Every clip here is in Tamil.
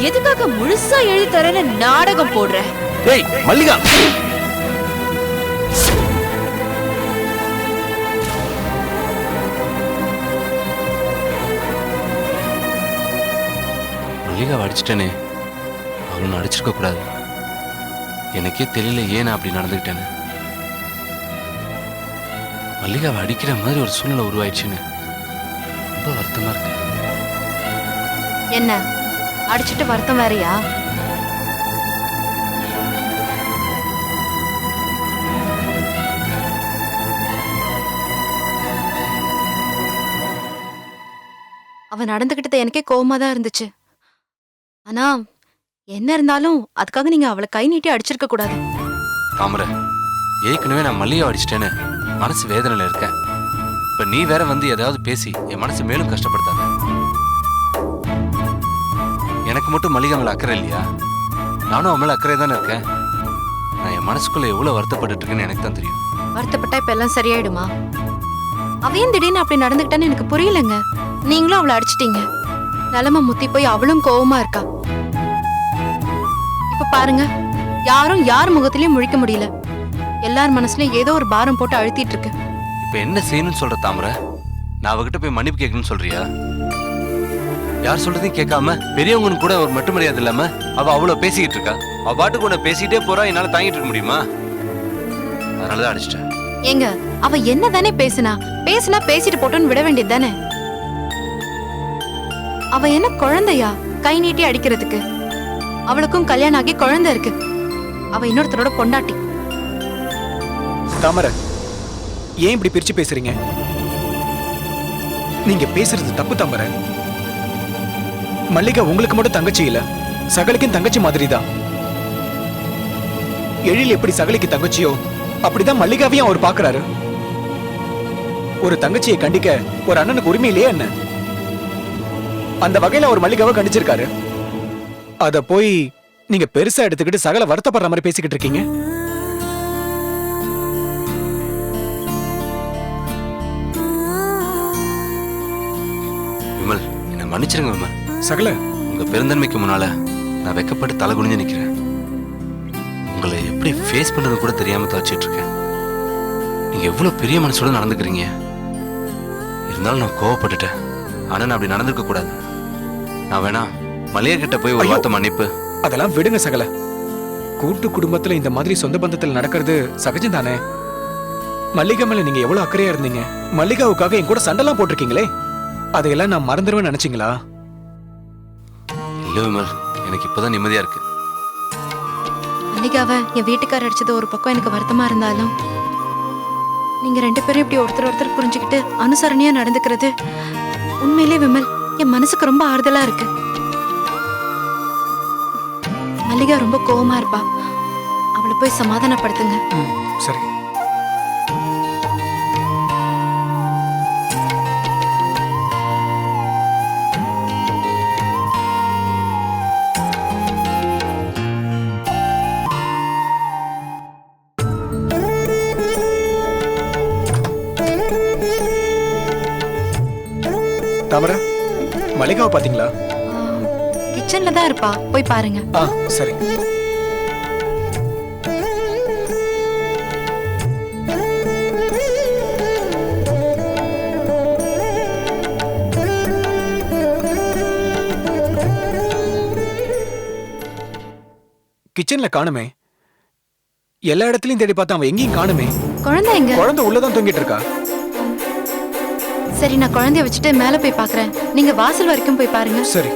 எதுக்காக முழுசா எழுதி தரேன்னு நாடகம் போடுற? ஏய் மல்லிகா, மல்லிகாவை அடிச்சிட்டேனே, அவனை அடிச்சிருக்க கூடாது. எனக்கே தெரியல ஏன் நான் அப்படி நடந்துக்கிட்டேன்னு. மல்லிகாவை அடிக்கிற மாதிரி ஒரு சூழ்நிலை உருவாயிடுச்சுன்னு ரொம்ப வருத்தமா இருக்கு. என்ன அடிச்சிட்டு வருத்தம் வேறயா? அவன் நடந்துகிட்டது எனக்கே கோவமா தான் இருந்துச்சு. ஆனா என்ன இருந்தாலும் அதுக்காக நீங்க அவளை கை நீட்டி அடிச்சிருக்க கூடாது. தாமரை, ஏற்கனவே நான் மல்லிகை அடிச்சிட்டேன்னு மனசு வேதனையில இருக்கேன். இப்ப நீ வேற வந்து ஏதாவது பேசி என் மனசு மேலும் கஷ்டப்படுத்தாத. எனக்கு மட்டும் மல்லிகை மேல அக்கறை இல்லையா? நானும் அவன் மேல அக்கறை தானே இருக்கேன். நான் என் மனசுக்குள்ள எவ்வளவு வருத்தப்பட்டு இருக்கேன்னு எனக்கு தான் தெரியும். வருத்தப்பட்டா இப்ப எல்லாம் சரியாயிடுமா? அவையும் திடீர்னு அப்படி நடந்துக்கிட்டான்னு எனக்கு புரியலங்க. நீங்களும் அவளை அடிச்சிட்டீங்க, நிலைமை முத்தி போய் அவளும் கோவமா இருக்கா. இப்ப பாருங்க, யாரும் யார் முகத்திலயும் முழிக்க முடியல. எல்லார் மனசுலயும் ஏதோ ஒரு பாரம் போட்டு அழுத்திட்டு இருக்கு. இப்ப என்ன செய்யணும்னு சொல்ற தாமரை? நான் அவகிட்ட போய் மன்னிப்பு கேட்கணும்னு சொல்றியா? யார் சொல்றதையும் கேட்காம பெரியவங்கன்னு கூட ஒரு மட்டும் மரியாதை இல்லாம அவ அவ்வளவு பேசிக்கிட்டு இருக்கா. அவ பாட்டுக்கு உன்னை பேசிட்டே போறா, என்னால தாங்கிட்டு இருக்க முடியுமா? அதனாலதான் அடிச்சிட்டேன். ஏங்க, அவ என்ன தானே பேசினா பேசிட்டு போட்டோன்னு விட வேண்டியது தானே. அவ என்ன குழந்தையா கை நீட்டி அடிக்கிறதுக்கு? அவளுக்கும் கல்யாணம் ஆகி குழந்தை இருக்கு. அவ இன்னொருத்தரோட பொண்டாட்டி. தாமரை, ஏன் இப்படி பிரிச்சு பேசுறீங்க? நீங்க பேசுறது தப்பு தாமரை. மல்லிகா உங்களுக்கு மட்டும் தங்கச்சி இல்ல, சகலிக்கும் தங்கச்சி மாதிரி தான். எழில் எப்படி சகலிக்கு தங்கச்சியோ அப்படிதான் மல்லிகாவையும் அவர் பாக்குறாரு. ஒரு தங்கச்சியை கண்டிக்க ஒரு அண்ணனுக்கு உரிமை இல்லையே என்ன? அந்த வகையில அவர் மல்லிகாவை கண்டிச்சிருக்காரு. அத போய் நீங்க பெருசா எடுத்துக்கிட்டு சகல வருத்தப்படுற மாதிரி பேசிக்கிட்டு இருக்கீங்க. விமல், என்ன மன்னிச்சிருங்க விமல். சகல, உங்க பெருந்தன்மைக்கு முன்னால நான் வெக்கப்பட்டு தலை குனிஞ்சு நிக்கிறேன். உங்களை எப்படி ஃபேஸ் பண்றது கூட தெரியாம தவிச்சிட்டு இருக்கேன். நீங்க எவ்வளவு பெரிய மனசோட நடந்துக்கிறீங்க. இருந்தாலும் நான் கோவப்பட்டுட்டேன். ஆனா நான் அப்படி நடந்துக்க கூடாது. நான் வேணா மல்லிகா கிட்ட போய் ஒரு வார்த்தை மன்னிப்பு. அதெல்லாம் விடுங்க சகல. கூட்டு குடும்பத்துல இந்த மாதிரி சொந்த பந்தத்தில் நடக்கிறது சகஜம் தானே. மல்லிகா மேல நீங்க எவ்வளவு அக்கறையா இருந்தீங்க. மல்லிகாவுக்காக என் கூட சண்டெல்லாம் போட்டிருக்கீங்களே, அதையெல்லாம் நான் மறந்துடுவேன்னு நினைச்சீங்களா? இல்ல விமல், எனக்கு இப்பதான் நிம்மதியா இருக்கு. மல்லிகாவை என் வீட்டுக்காரர் அடிச்சது ஒரு பக்கம் எனக்கு வருத்தமா இருந்தாலும், நீங்க ரெண்டு பேரும் இப்படி ஒருத்தர் புரிஞ்சுக்கிட்டு அனுசரணையா நடந்துக்கிறது உண்மையிலே விமல் என் மனசுக்கு ரொம்ப ஆறுதலா இருக்கு. மல்லிகா ரொம்ப கோவமா இருப்பா, அவளை போய் சமாதானப்படுத்துங்க. சரி. தாமரை, மல்லிகாவை பாத்தீங்களா? கிச்சன்ல தான் இருப்பா, போய் பாருங்க. சரி. கிச்சன்ல காணுமே. எல்லா இடத்துலயும் தேடி பார்த்தா அவன் எங்கேயும் காணுமே. குழந்தை எங்க? குழந்தை உள்ளதான் தொங்கிட்டு இருக்கா. சரி, நான் குழந்தைய வச்சுட்டு மேல போய் பாக்குறேன். நீங்க வாசல் வரைக்கும் போய் பாருங்க. சரி.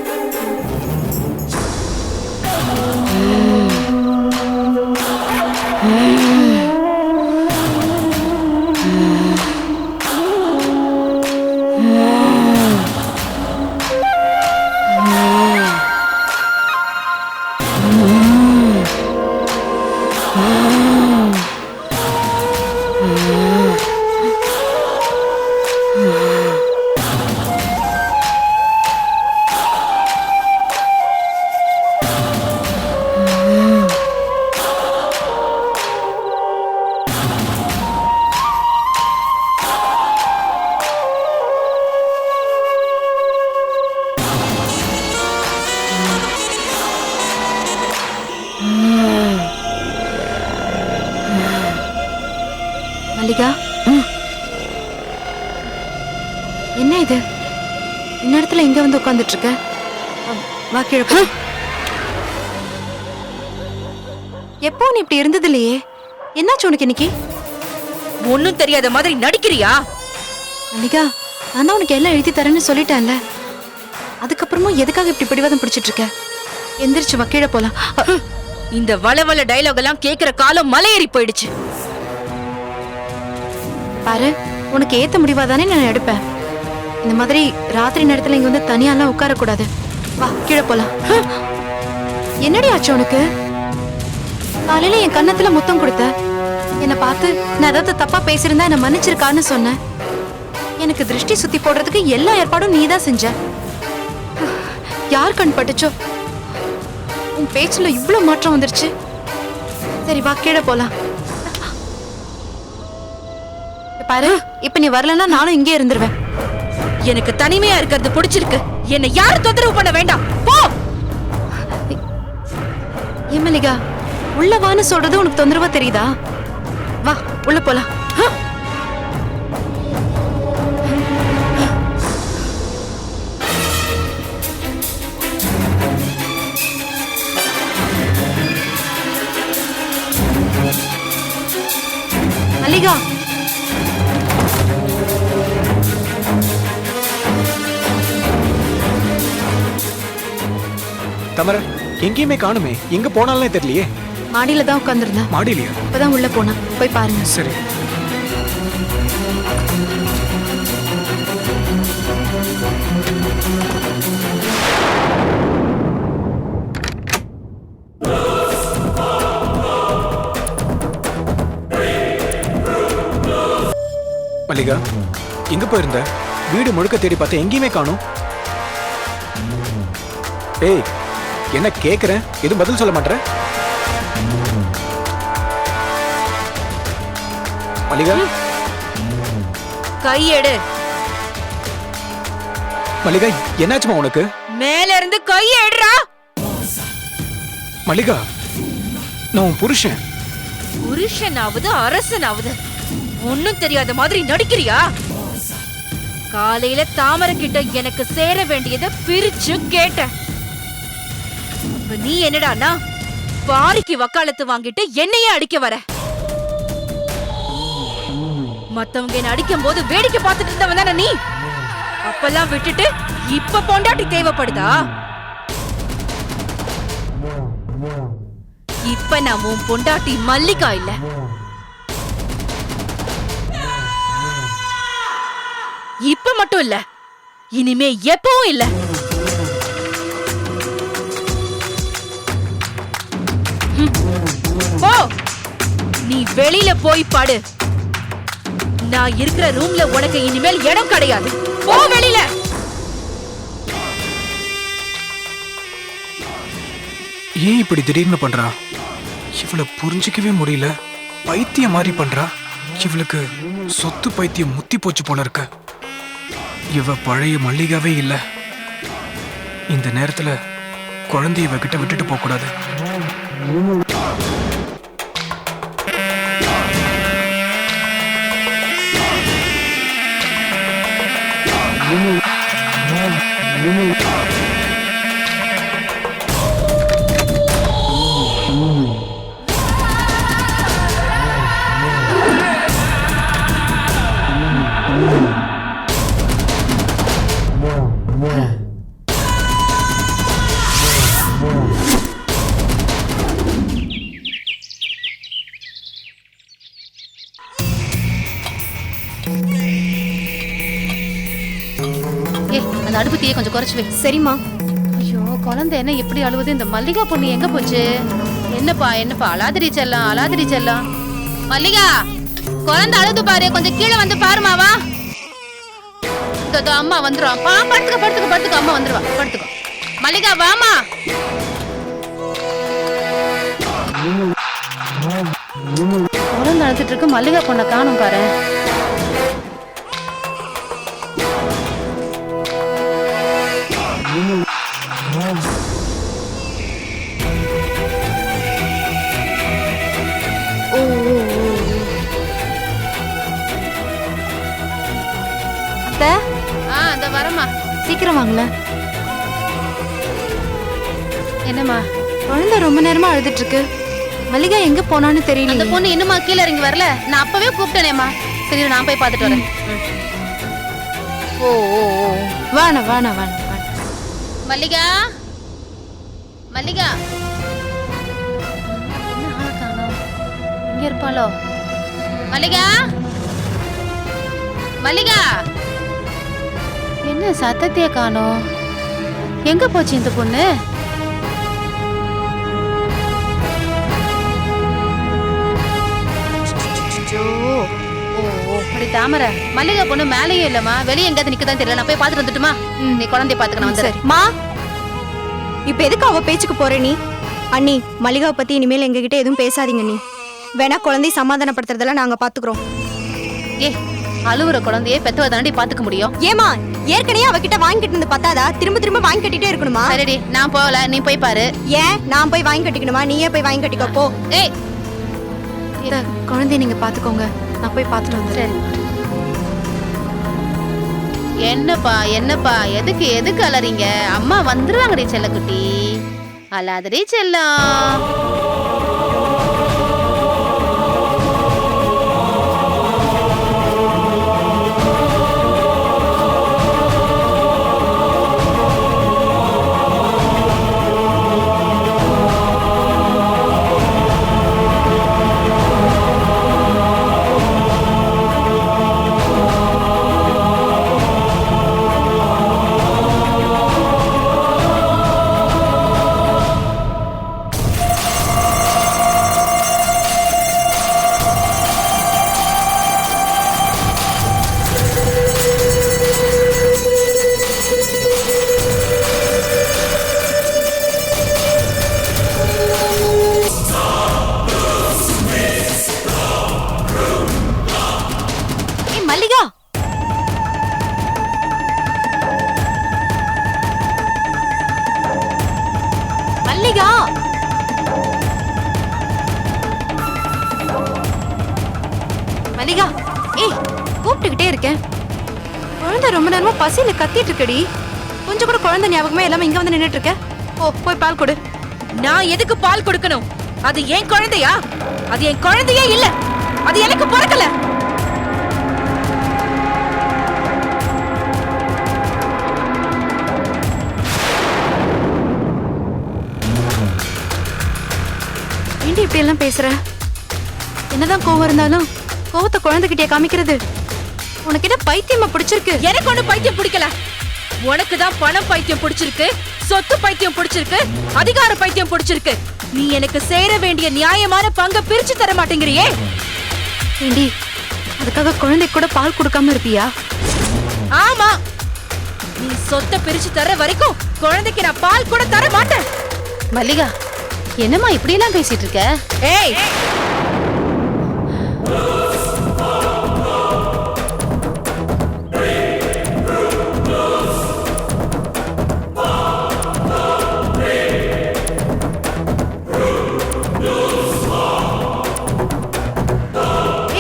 இது இந்நேரத்துல எங்க வந்து உட்கார்ந்துட்டு இருக்க? வா கீழே போ. எப்போ நீ இப்படி இருந்தது இல்லையே, என்னாச்சு உனக்கு இன்னைக்கு? ஒண்ணும் தெரியாத மாதிரி நடிக்கிறியா? மல்லிகா, நான் தான் உனக்கு எல்லாம் எழுதி தரேன்னு சொல்லிட்டேன்ல, அதுக்கப்புறமும் எதுக்காக இப்படி பிடிவாதம் பிடிச்சிட்டு இருக்க? எந்திரிச்சு வா, கீழே போலாம். இந்த வளவள டயலாக் எல்லாம் கேக்குற காலம் மலையேறி போயிடுச்சு. பாரு, உனக்கு ஏத்த முடிவா தானே நான் எடுப்பேன். இந்த மாதிரி ராத்திரி நேரத்துல இங்க வந்து தனியாலாம் உட்கார கூடாது. வா கீழே போலாம். என்னடி ஆச்சு உனக்கு? காலையில என் கன்னத்துல முத்தம் கொடுத்த, என்னை பார்த்து நான் ஏதாவது தப்பா பேசியிருந்தா என்ன மன்னிச்சிருக்கான்னு சொன்னேன். எனக்கு திருஷ்டி சுத்தி போடுறதுக்கு எல்லா ஏற்பாடும் நீதான் செஞ்ச. யார் கண் பட்டுச்சோ உன் பேச்சுல இவ்வளவு மாற்றம் வந்துருச்சு. சரி வா கீழே போலாம். பாரு, இப்ப நீ வரலன்னா நானும் இங்கே இருந்துருவேன். எனக்கு தனிமையா இருக்கிறது பிடிச்சிருக்கு. என்னை யாரும் தொந்தரவு பண்ண வேண்டாம். போ. மல்லிகா, உள்ள வான்னு சொல்றது உனக்கு தொந்தரவா தெரியுதா? வா உள்ள போலாம். மல்லிகா, தமர எங்கேயுமே காணுமே, எங்க போனாலே தெரியலையே. மாடியில தான் உட்கார்ந்திருந்தா. மாடியிலையா? இப்பதான் உள்ள போனா, போய் பாருங்க. சரி. மல்லிகா, எங்க போயிருந்த? வீடு முழுக்க தேடி பார்த்தா எங்கேயுமே காணும். ஏய், என்ன கேக்குறேன், எதுவும் பதில் சொல்ல மாட்டேற? மல்லிகா, கையெடு. மல்லிகா, என்னாச்சுமா உனக்கு? மேல இருந்து கையெடுறா. மல்லிகா, நான் உன் புருஷன். புருஷனாவது அரசனாவது ஒண்ணும் தெரியாத மாதிரி நடிக்கிறியா? காலையில தாமரை கிட்ட எனக்கு சேர வேண்டியதை பிரிச்சு கேட்ட. இப்ப நீ என்னடானா பாரிக்கு வக்காலத்து வாங்கிட்டு என்னையே அடிக்க வர. மத்தவங்க என்ன அடிக்கும் போது வேடிக்கை பார்த்துட்டு இருந்தவன் தானே நீ? அப்பெல்லாம் விட்டுட்டு இப்ப பொண்டாட்டி தேவைப்படுதா? இப்ப நான் உன் பொண்டாட்டி மல்லிகா இல்ல. இப்ப மட்டும் இல்ல, இனிமே எப்பவும் இல்ல. போ, நீ வெளியில போய் படு. நான் இருக்கிற ரூம்ல உனக்கு இனிமேல் இடம் கிடையாது. போ வெளியில. ஏன் இப்படி திடீர்னு பண்றா? இவளை புரிஞ்சிக்கவே முடியல. பைத்தியம் மாதிரி பண்றா. இவளுக்கு சொத்து பைத்தியம் முத்தி போச்சு போல இருக்கு. இவ பழைய மல்லிகாவே இல்ல. இந்த நேரத்துல குழந்தைய இவகிட்ட விட்டுட்டு போக கூடாது. அந்த அடுப்பு கொஞ்சம் குறைச்சு வை. சரிம்மா. ஐயோ, குழந்தை என்ன எப்படி அழுவுது? இந்த மல்லிகா பொண்ணு எங்க போச்சு? என்னப்பா என்னப்பா, அலாதிரி செல்லாம், அலாதிரி செல்லாம். மல்லிகா, குழந்தை அழுது பாரு, கொஞ்சம் கீழே வந்து பாருமாவா. அம்மா வந்துரும். படுத்துக்க படுத்துக்க படுத்துக்க, அம்மா வந்துருவா. படுத்துக்கோ மல்லிகா, வாமா. குழந்தை அழுதுட்டு இருக்கு, மல்லிகா பொண்ணை காணும் பாரு. வரமா. சீக்கிரம் வாங்களேன். என்னம்மா குழந்தை ரொம்ப நேரமா அழுதுட்டு இருக்கு. மல்லிகா எங்க போனான்னு அந்த தெரியல. பொண்ணு இன்னுமா கீழே இறங்கி வரல? நான் அப்பவே கூப்பிட்டேனேம்மா. சரி நான் போய் பார்த்துட்டு வரேன். ஓ ஓ ஓ வாணா வாணா வாணா. மல்லிகா, மல்லிகா, என்ன ஆளை காணோம்? இங்க இருப்பாளோ? மல்லிகா, மல்லிகா, என்ன சத்தத்தையே காணோம்? எங்க போச்சு இந்த பொண்ணு? அப்படி தாமரை மல்லிகா பொண்ணு மேலேயே இல்லம்மா, வெளியே எங்காவது நிக்கதான் தெரியல. நான் போய் பாத்துட்டு வந்துட்டுமா? நீ குழந்தைய பாத்துக்க, நான் சரி. மா இப்ப எதுக்கு அவ பேச்சுக்கு போற நீ? அண்ணி, மல்லிகாவை பத்தி இனிமேல் எங்ககிட்ட எதுவும் பேசாதீங்க நீ. வேணா குழந்தைய சமாதானப்படுத்துறதெல்லாம் நாங்க பாத்துக்கிறோம். ஏ, அழுவுற குழந்தையே பெத்தவ தாண்டி பாத்துக்க முடியும். ஏமா, ஏற்கனவே அவகிட்ட வாங்கிட்டு இருந்து பத்தாதா? திரும்ப திரும்ப வாங்கி கட்டிட்டே இருக்கணுமா? சரிடி, நான் போகல, நீ போய் பாரு. ஏன் நான் போய் வாங்கி கட்டிக்கணுமா? நீயே போய் வாங்கி கட்டிக்கோ போ. ஏய், இந்த குழந்தைய நீங்க பாத்துக்கோங்க. நான் போய் பாத்துட்டு வந்துடுறேன். என்னப்பா என்னப்பா, எதுக்கு எதுக்கு அலறீங்க? அம்மா வந்துருவாங்கடி செல்லக்குட்டி, அல்லாதடி செல்லம். மல்லிகா, மல்லிகா, மல்லிகா, ஏய் கூப்பிட்டுக்கிட்டே இருக்கேன். குழந்தை ரொம்ப நேரமா பசியில கத்திட்டு இருக்கடி. கொஞ்சம் கூட குழந்தை ஞாபகமே எல்லாமே இங்க வந்து நின்னுட்டு இருக்க. ஓ, போய் பால் கொடு. நான் எதுக்கு பால் கொடுக்கணும்? அது என் குழந்தையா? அது என் குழந்தையே இல்ல. அது எனக்கு பிறக்கல. ஏண்டி இப்படி எல்லாம் பேசுற? என்னதான் கோவம் இருந்தாலும் கோவத்தை குழந்தைகிட்டே காமிக்கிறது? உனக்கு என்ன பைத்தியமா பிடிச்சிருக்கு? எனக்கு ஒண்ணு பைத்தியம் பிடிக்கல. உனக்கு தான் பணம் பைத்தியம் பிடிச்சிருக்கு, சொத்து பைத்தியம் பிடிச்சிருக்கு, அதிகார பைத்தியம் பிடிச்சிருக்கு. நீ எனக்கு சேர வேண்டிய நியாயமான பங்கை பிரிச்சு தர மாட்டேங்கிறியே. ஏண்டி அதுக்காக குழந்தைக்கு கூட பால் கொடுக்காம இருப்பியா? ஆமா, நீ சொத்தை பிரிச்சு தர வரைக்கும் குழந்தைக்கு நான் பால் கூட தர மாட்டேன். மல்லிகா, என்னம்மா இப்படி எல்லாம் பேசிட்டு இருக்க? ஏய்,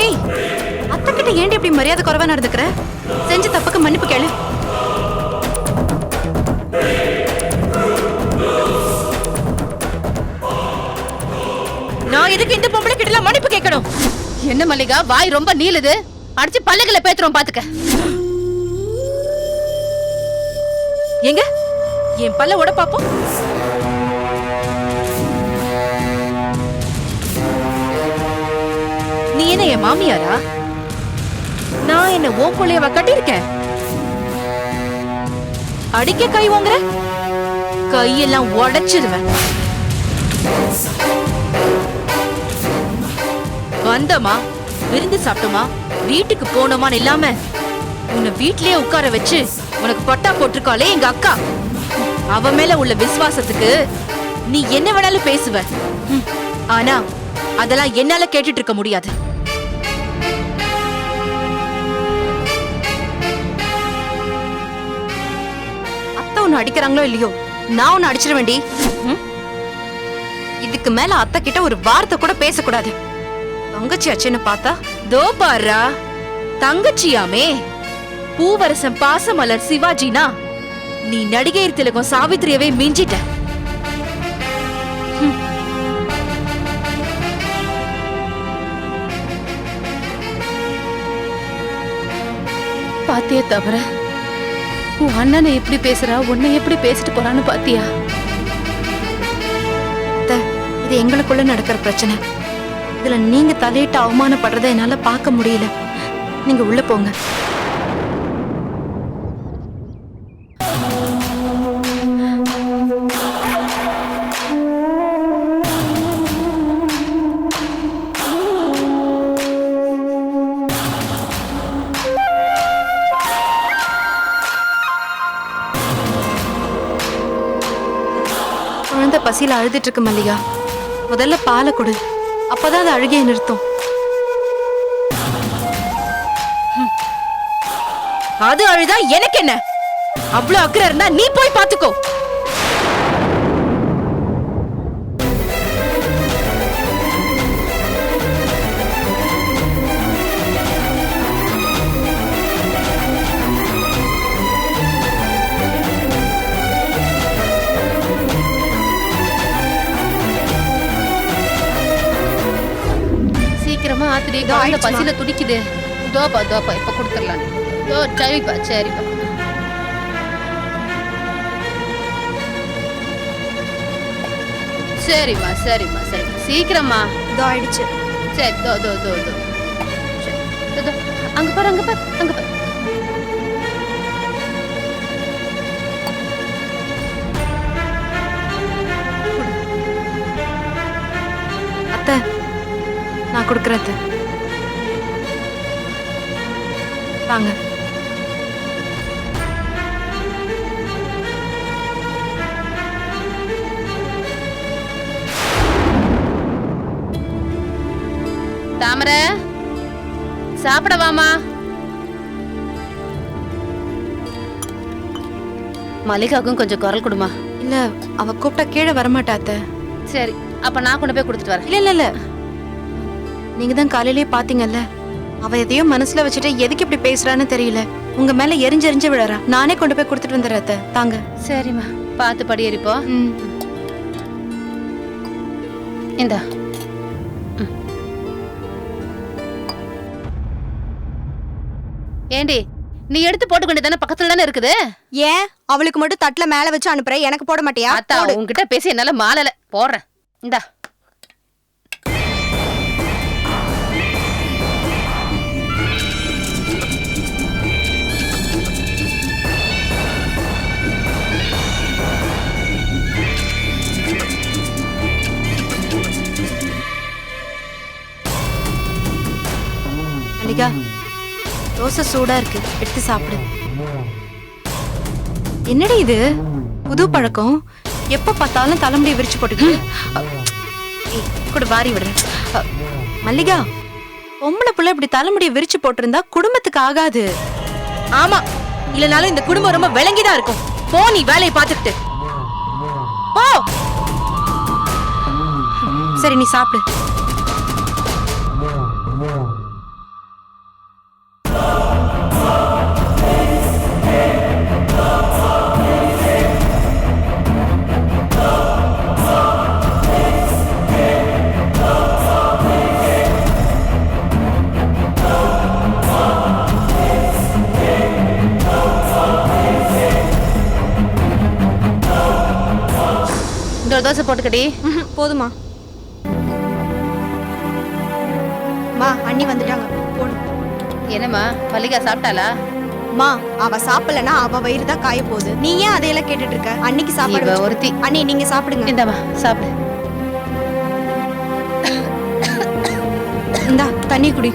ஏய், அத்தை கிட்ட ஏண்டி இப்படி மரியாதை குறைவா நடந்துக்கிற? செஞ்ச தப்புக்கு மன்னிப்பு கேளு. நான் எதுக்கு இந்த பொம்பளை கிட்ட எல்லாம் மன்னிப்பு கேட்கணும்? என்ன மல்லிகா, வாய் ரொம்ப நீளுது. அடிச்சு பல்லுகளை பேத்துறோம் பாத்துக்க. எங்க என் பல்ல உட பாப்போம். நீ என்ன என் மாமியாரா? நான் என்ன ஓ கொள்ளையவ கட்டியிருக்கேன்? அடிக்க கை வாங்குற? கையெல்லாம் உடைச்சிருவேன். வந்தமா, விருந்து சாப்பிட்டோமா, வீட்டுக்கு போனோமான்னு இல்லாம உன்னை வீட்லயே உட்கார வச்சு உனக்கு பட்டா போட்டிருக்காளே எங்க அக்கா. அவ மேல உள்ள விசுவாசத்துக்கு நீ என்ன வேணாலும் பேசுவ. ஆனா அதெல்லாம் என்னால கேட்டுட்டு இருக்க முடியாது. அத்தை உன்னை அடிக்கிறாங்களோ இல்லையோ, நான் உன்னை அடிச்சிட வேண்டி. இதுக்கு மேல அத்தை கிட்ட ஒரு வார்த்தை கூட பேசக்கூடாது. தங்கச்சி அச்சன்னு பார்த்தா தோ பாரா, தங்கச்சியாமே. பூவரசன் பாசமலர் சிவாஜினா நீ நடிகை திலகம் சாவித்திரியவே மிஞ்சிட்ட. பாத்தியா தவிர உன் அண்ணனை எப்படி பேசுறா, உன்னை எப்படி பேசிட்டு போறான்னு பாத்தியா? அத்தை, இது எங்களுக்குள்ள நடக்கிற பிரச்சனை. இதுல நீங்க தலையிட்டு அவமானப்படுறதை என்னால பார்க்க முடியல. நீங்க உள்ள போங்க. குழந்தை பசியில அழுதுட்டு இருக்கு மல்லிகா. முதல்ல பாலை கொடு, அப்பதான் அது அழுகையை நிறுத்தும். அது அழுதா எனக்கு என்ன? அவ்வளவு அக்கறை இருந்தா நீ போய் பாத்துக்கோ. சீக்கிரமா ஆத்திரி, குழந்தை பசியில துடிக்குது. தோப்பா இப்ப கொடுத்துடலாம். சரிப்பா. சரிம்மா. சீக்கிரமா. இதோ ஆயிடுச்சு. சரி, தோ. சரி, தோ. அங்க பாரு. அத்தை, நான் கொடுக்குறேன் அத்தை. வாங்க. தாமரை, சாப்பிட வாமா. மல்லிகாவுக்கும் கொஞ்சம் குரல் கொடுமா. இல்ல, அவ கூப்பிட்டா கீழே வரமாட்டா அத்தை. சரி, அப்ப நான் கொண்டு போய் கொடுத்துட்டு வரேன். இல்ல நீங்க தான் காலையிலேயே பாத்தீங்கல்ல, அவ எதையோ மனசுல வச்சுட்டு எதுக்கு இப்படி பேசுறான்னு தெரியல. உங்க மேல எரிஞ்சு விழறா. நானே கொண்டு போய் கொடுத்துட்டு வந்துடுறேன் அத்தை. தாங்க. சரிம்மா, பார்த்து படியேறிப்போ. இந்தா. ஏண்டி, நீ எடுத்து போட்டுக்கொண்டு தானே பக்கத்துல தானே இருக்குது. ஏன் அவளுக்கு மட்டும் தட்டுல மேல வச்சு அனுப்புற, எனக்கு போட மாட்டியா? அத்தா, உன்கிட்ட பேசி என்னால மாலல. போடுறேன். இந்தா. மல்லிகா, தோசை சூடா இருக்கு, எடுத்து சாப்பிடு. என்னடி இது புது பழக்கம்? எப்ப பார்த்தாலும் தலைமுடியை விரிச்சு போட்டுக்கிட்டு கூட வாரி விடுறேன். மல்லிகா, பொம்பளை புள்ள இப்படி தலைமுடியை விரிச்சு போட்டிருந்தா குடும்பத்துக்கு ஆகாது. ஆமா, இல்லனாலும் இந்த குடும்பம் ரொம்ப விளங்கிதான் இருக்கும். போ, நீ வேலையை பார்த்துக்கிட்டு போ. சரி, நீ சாப்பிடு. தோசை போட்டுக்கடி. போதுமா? மா, அண்ணி வந்துட்டாங்க, போடு. என்னம்மா, மல்லிகா சாப்பிட்டாளா? மா, அவ சாப்பிடலன்னா அவ வயிறு தான் காய போகுது. நீ ஏன் அதையெல்லாம் கேட்டுட்டு இருக்க? அன்னைக்கு சாப்பாடு இவ வச்சு- ஒருத்தி. அண்ணி, நீங்க சாப்பிடுங்க. இந்தாம்மா, சாப்பிடு. இந்தா தண்ணி குடி.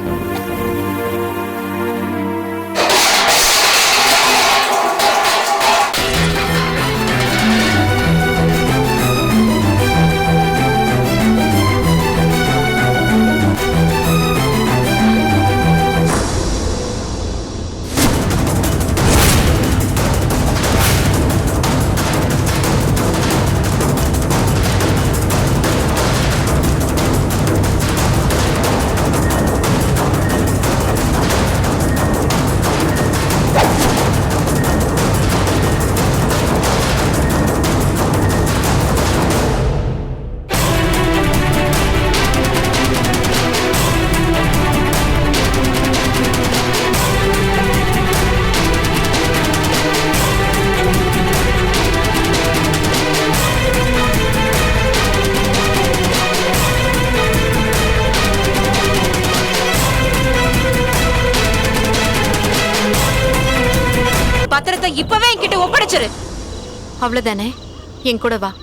இப்பவே என்கிட்ட ஒப்படைச்சிரு. அவ்வளவுதானே? என் கூட வா.